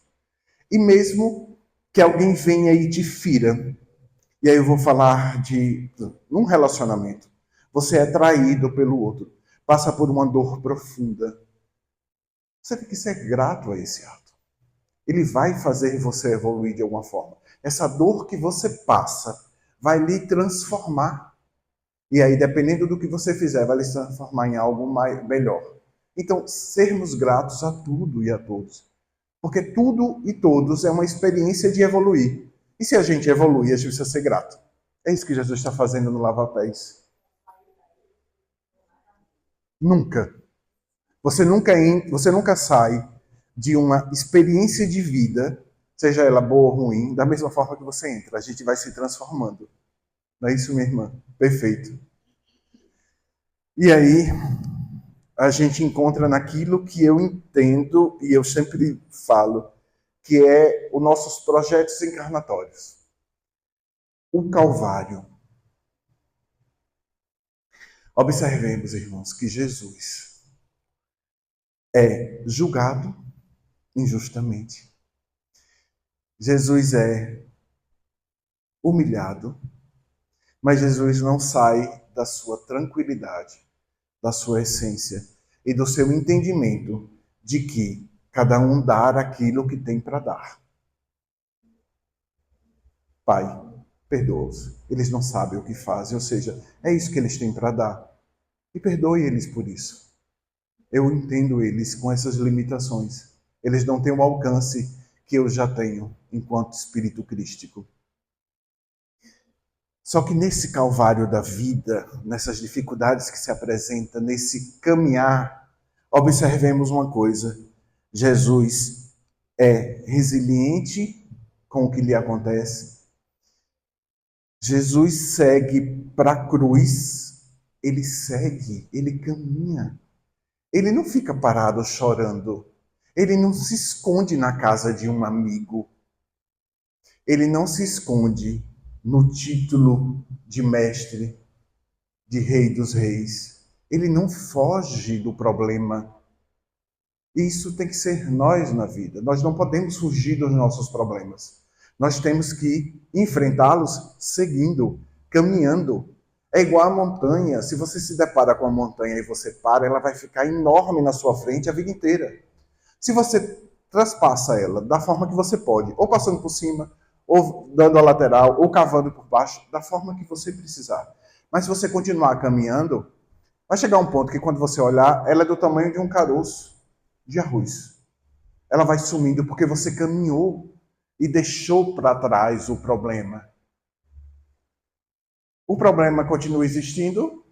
E mesmo que alguém venha e te fira, e aí eu vou falar de um relacionamento, você é traído pelo outro, passa por uma dor profunda, você tem que ser grato a esse ato. Ele vai fazer você evoluir de alguma forma. Essa dor que você passa vai lhe transformar. E aí, dependendo do que você fizer, vai lhe transformar em algo melhor. Então, sermos gratos a tudo e a todos. Porque tudo e todos é uma experiência de evoluir. E se a gente evolui, a gente precisa ser grato. É isso que Jesus está fazendo no Lava-Pés. Nunca. Você nunca sai de uma experiência de vida, seja ela boa ou ruim, da mesma forma que você entra. A gente vai se transformando. Não é isso, minha irmã? Perfeito. E aí a gente encontra naquilo que eu entendo e eu sempre falo, que é os nossos projetos encarnatórios. O Calvário. Observemos, irmãos, que Jesus é julgado injustamente. Jesus é humilhado, mas Jesus não sai da sua tranquilidade, da sua essência e do seu entendimento de que cada um dá aquilo que tem para dar. Pai, perdoa-os. Eles não sabem o que fazem, ou seja, é isso que eles têm para dar. E perdoe eles por isso. Eu entendo eles com essas limitações. Eles não têm o alcance que eu já tenho enquanto espírito crístico. Só que nesse calvário da vida, nessas dificuldades que se apresentam, nesse caminhar, observemos uma coisa: Jesus é resiliente com o que lhe acontece. Jesus segue para a cruz, ele segue, ele caminha. Ele não fica parado chorando. Ele não se esconde na casa de um amigo. Ele não se esconde no título de mestre, de rei dos reis. Ele não foge do problema. Isso tem que ser nós na vida. Nós não podemos fugir dos nossos problemas. Nós temos que enfrentá-los seguindo, caminhando. É igual a montanha. Se você se depara com a montanha e você para, ela vai ficar enorme na sua frente a vida inteira. Se você traspassa ela da forma que você pode, ou passando por cima, ou dando a lateral, ou cavando por baixo, da forma que você precisar. Mas se você continuar caminhando, vai chegar um ponto que quando você olhar, ela é do tamanho de um caroço de arroz. Ela vai sumindo porque você caminhou e deixou para trás o problema. O problema continua existindo?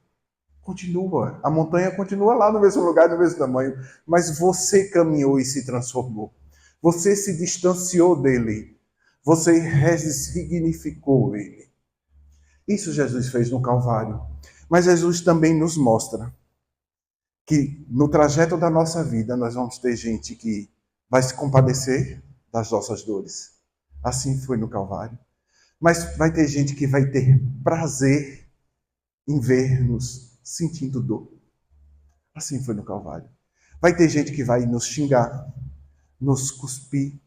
Continua. A montanha continua lá no mesmo lugar, no mesmo tamanho. Mas você caminhou e se transformou. Você se distanciou dele. Você ressignificou ele. Isso Jesus fez no Calvário. Mas Jesus também nos mostra que no trajeto da nossa vida nós vamos ter gente que vai se compadecer das nossas dores. Assim foi no Calvário. Mas vai ter gente que vai ter prazer em ver-nos sentindo dor. Assim foi no Calvário. Vai ter gente que vai nos xingar, nos cuspir.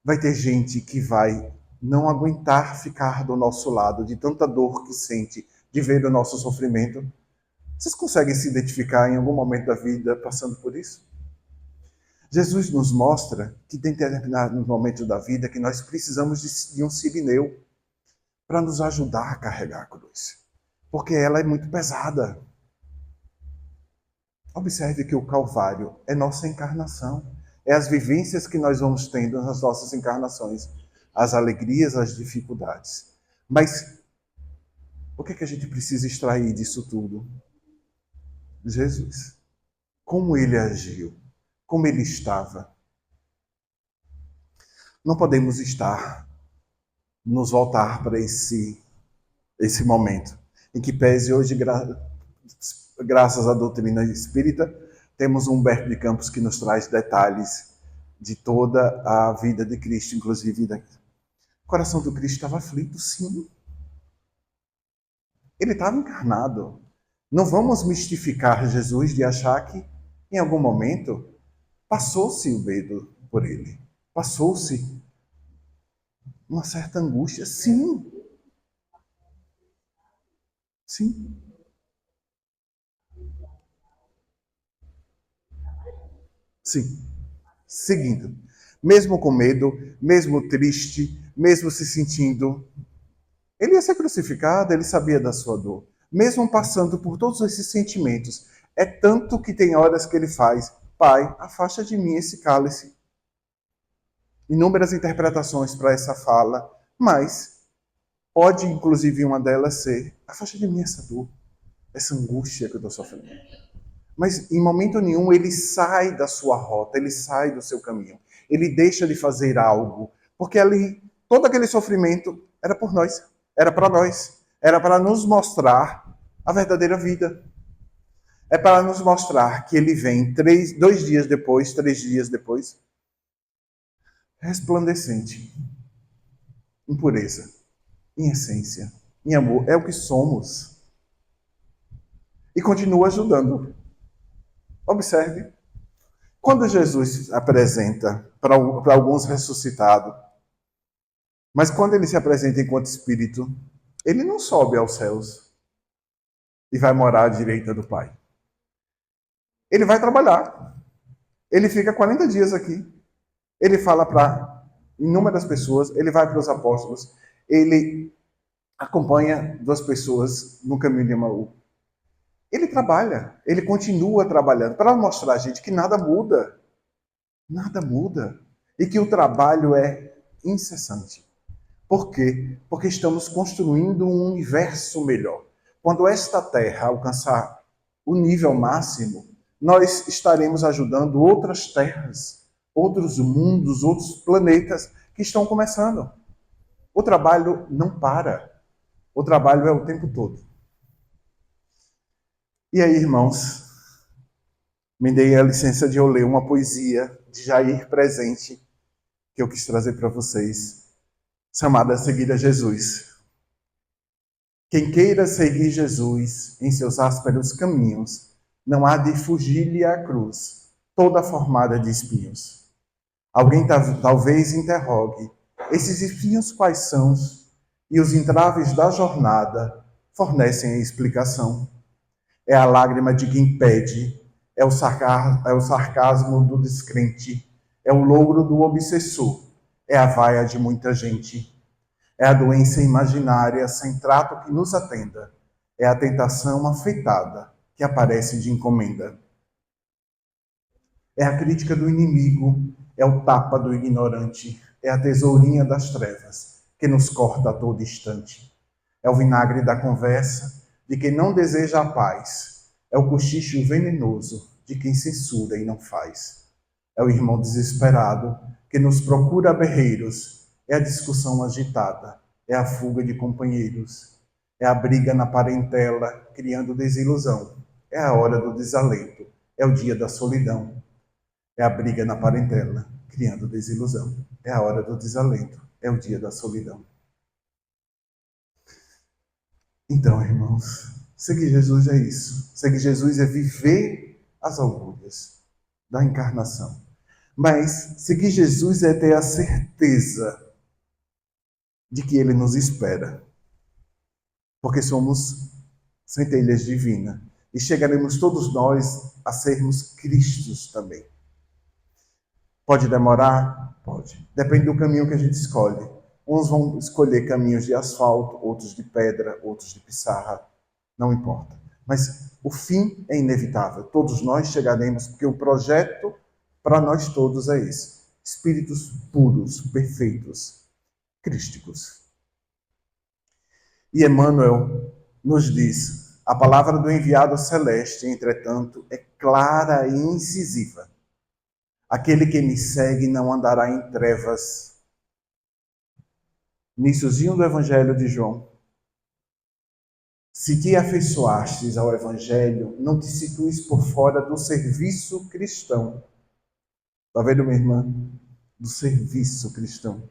Vai ter gente que vai não aguentar ficar do nosso lado de tanta dor que sente de ver o nosso sofrimento. Vocês conseguem se identificar em algum momento da vida passando por isso? Jesus nos mostra que tem determinados momentos da vida que nós precisamos de um sirineu para nos ajudar a carregar a cruz. Porque ela é muito pesada. Observe que o Calvário é nossa encarnação. É as vivências que nós vamos tendo nas nossas encarnações. As alegrias, as dificuldades. Mas o que é que a gente precisa extrair disso tudo? Jesus. Como ele agiu. Como ele estava. Não podemos nos voltar para esse momento, em que pese hoje, graças à doutrina espírita, temos um Humberto de Campos que nos traz detalhes de toda a vida de Cristo, inclusive. O coração do Cristo estava aflito, sim. Ele estava encarnado. Não vamos mistificar Jesus de achar que, em algum momento, passou-se o medo por ele. Passou-se uma certa angústia, sim. Sim. Sim. Seguindo. Mesmo com medo, mesmo triste, mesmo se sentindo. Ele ia ser crucificado, ele sabia da sua dor. Mesmo passando por todos esses sentimentos. É tanto que tem horas que ele faz: Pai, afasta de mim esse cálice. Inúmeras interpretações para essa fala, mas pode inclusive uma delas ser: afasta de mim essa dor, essa angústia que eu estou sofrendo. Mas em momento nenhum ele sai da sua rota, ele sai do seu caminho. Ele deixa de fazer algo, porque ali todo aquele sofrimento era por nós, era para nós, era para nos mostrar a verdadeira vida. É para nos mostrar que ele vem 2 dias depois, 3 dias depois, resplandecente, em pureza, em essência, em amor. É o que somos. E continua ajudando. Observe. Quando Jesus se apresenta para alguns ressuscitado, mas quando ele se apresenta enquanto Espírito, ele não sobe aos céus e vai morar à direita do Pai. Ele vai trabalhar. Ele fica 40 dias aqui. Ele fala para inúmeras pessoas, ele vai para os apóstolos, ele acompanha 2 pessoas no caminho de Emaú. Ele trabalha, ele continua trabalhando para mostrar a gente que nada muda. Nada muda. E que o trabalho é incessante. Por quê? Porque estamos construindo um universo melhor. Quando esta Terra alcançar o nível máximo, nós estaremos ajudando outras terras, outros mundos, outros planetas que estão começando. O trabalho não para. O trabalho é o tempo todo. E aí, irmãos, me dei a licença de eu ler uma poesia de Jair Presente que eu quis trazer para vocês, chamada Seguir a Jesus. Quem queira seguir Jesus em seus ásperos caminhos, não há de fugir-lhe à cruz, toda formada de espinhos. Alguém talvez interrogue, esses espinhos quais são? E os entraves da jornada fornecem a explicação. É a lágrima de quem pede, é o sarcasmo do descrente, é o logro do obsessor, é a vaia de muita gente. É a doença imaginária sem trato que nos atenda. É a tentação afeitada que aparece de encomenda. É a crítica do inimigo, é o tapa do ignorante, é a tesourinha das trevas que nos corta a todo instante. É o vinagre da conversa de quem não deseja a paz. É o cochicho venenoso de quem censura e não faz. É o irmão desesperado que nos procura berreiros. É a discussão agitada. É a fuga de companheiros. É a briga na parentela, criando desilusão. É a hora do desalento. É o dia da solidão. É a briga na parentela, criando desilusão. É a hora do desalento. É o dia da solidão. Então, irmãos, seguir Jesus é isso. Seguir Jesus é viver as agulhas da encarnação. Mas seguir Jesus é ter a certeza de que Ele nos espera. Porque somos centelhas divinas. E chegaremos todos nós a sermos Cristos também. Pode demorar? Pode. Depende do caminho que a gente escolhe. Uns vão escolher caminhos de asfalto, outros de pedra, outros de pissarra. Não importa. Mas o fim é inevitável. Todos nós chegaremos, porque o projeto para nós todos é esse. Espíritos puros, perfeitos, crísticos. E Emmanuel nos diz, a palavra do enviado celeste, entretanto, é clara e incisiva. Aquele que me segue não andará em trevas. Iniciozinho do Evangelho de João. Se te afeiçoastes ao Evangelho, não te situes por fora do serviço cristão. Está vendo, minha irmã? Do serviço cristão.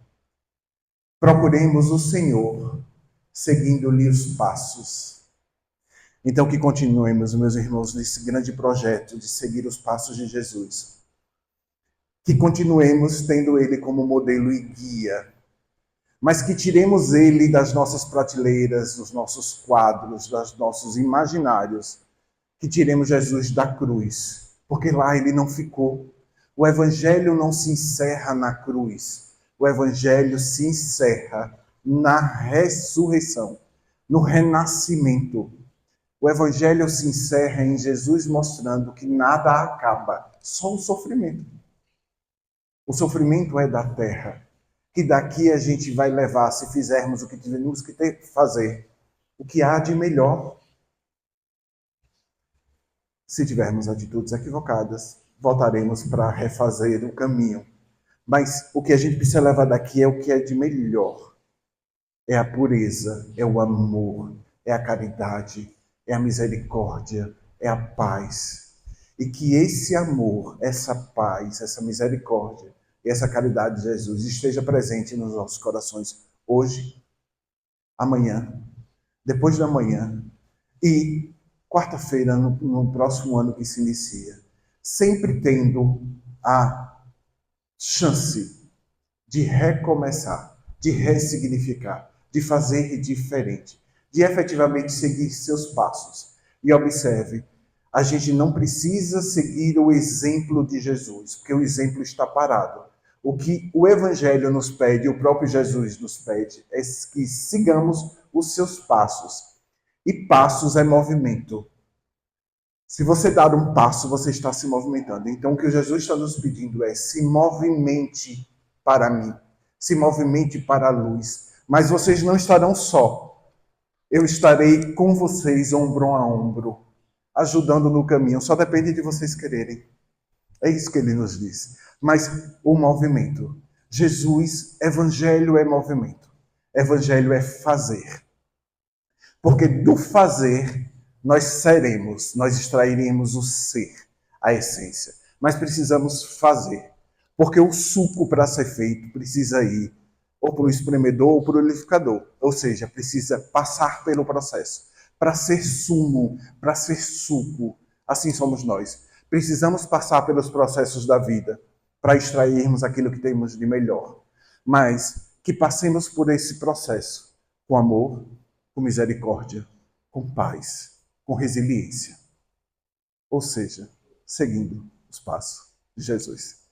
Procuremos o Senhor, seguindo-lhe os passos. Então, que continuemos, meus irmãos, nesse grande projeto de seguir os passos de Jesus. Que continuemos tendo Ele como modelo e guia, mas que tiremos Ele das nossas prateleiras, dos nossos quadros, dos nossos imaginários, que tiremos Jesus da cruz, porque lá Ele não ficou. O Evangelho não se encerra na cruz, o Evangelho se encerra na ressurreição, no renascimento. O Evangelho se encerra em Jesus mostrando que nada acaba, só o sofrimento. O sofrimento é da terra, que daqui a gente vai levar, se fizermos o que tivermos que fazer, o que há de melhor. Se tivermos atitudes equivocadas, voltaremos para refazer o caminho. Mas o que a gente precisa levar daqui é o que é de melhor. É a pureza, é o amor, é a caridade, é a misericórdia, é a paz. E que esse amor, essa paz, essa misericórdia e essa caridade de Jesus esteja presente nos nossos corações hoje, amanhã, depois da manhã e quarta-feira, no próximo ano que se inicia. Sempre tendo a chance de recomeçar, de ressignificar, de fazer diferente, de efetivamente seguir seus passos. E observe, a gente não precisa seguir o exemplo de Jesus, porque o exemplo está parado. O que o Evangelho nos pede, o próprio Jesus nos pede, é que sigamos os seus passos. E passos é movimento. Se você dar um passo, você está se movimentando. Então, o que Jesus está nos pedindo é: se movimente para mim, se movimente para a luz. Mas vocês não estarão só. Eu estarei com vocês, ombro a ombro, ajudando no caminho. Só depende de vocês quererem. É isso que ele nos diz. Mas o movimento. Jesus, evangelho é movimento. Evangelho é fazer. Porque do fazer nós seremos, nós extrairemos o ser, a essência. Mas precisamos fazer. Porque o suco para ser feito precisa ir ou para o espremedor ou para o liquidificador. Ou seja, precisa passar pelo processo. Para ser sumo, para ser suco, assim somos nós. Precisamos passar pelos processos da vida para extrairmos aquilo que temos de melhor. Mas que passemos por esse processo com amor, com misericórdia, com paz, com resiliência. Ou seja, seguindo os passos de Jesus.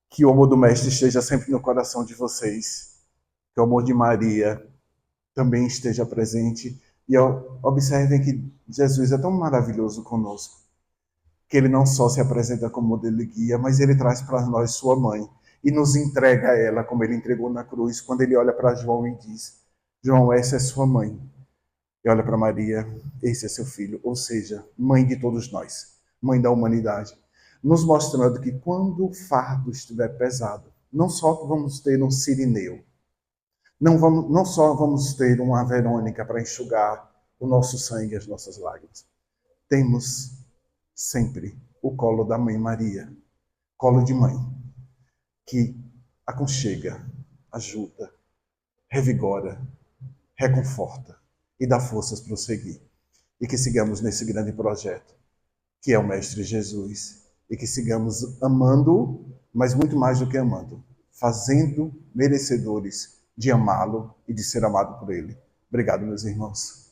Que o amor do Mestre esteja sempre no coração de vocês. Que o amor de Maria também esteja presente. E observem que Jesus é tão maravilhoso conosco, que ele não só se apresenta como modelo e guia, mas ele traz para nós sua mãe e nos entrega a ela, como ele entregou na cruz, quando ele olha para João e diz: João, essa é sua mãe. E olha para Maria, esse é seu filho, ou seja, mãe de todos nós, mãe da humanidade, nos mostrando que quando o fardo estiver pesado, não só vamos ter um Cirineu, não só vamos ter uma Verônica para enxugar o nosso sangue e as nossas lágrimas, temos sempre o colo da mãe Maria, colo de mãe, que aconchega, ajuda, revigora, reconforta e dá forças para prosseguir. E que sigamos nesse grande projeto, que é o Mestre Jesus, e que sigamos amando, mas muito mais do que amando, fazendo merecedores de amá-lo e de ser amado por ele. Obrigado, meus irmãos.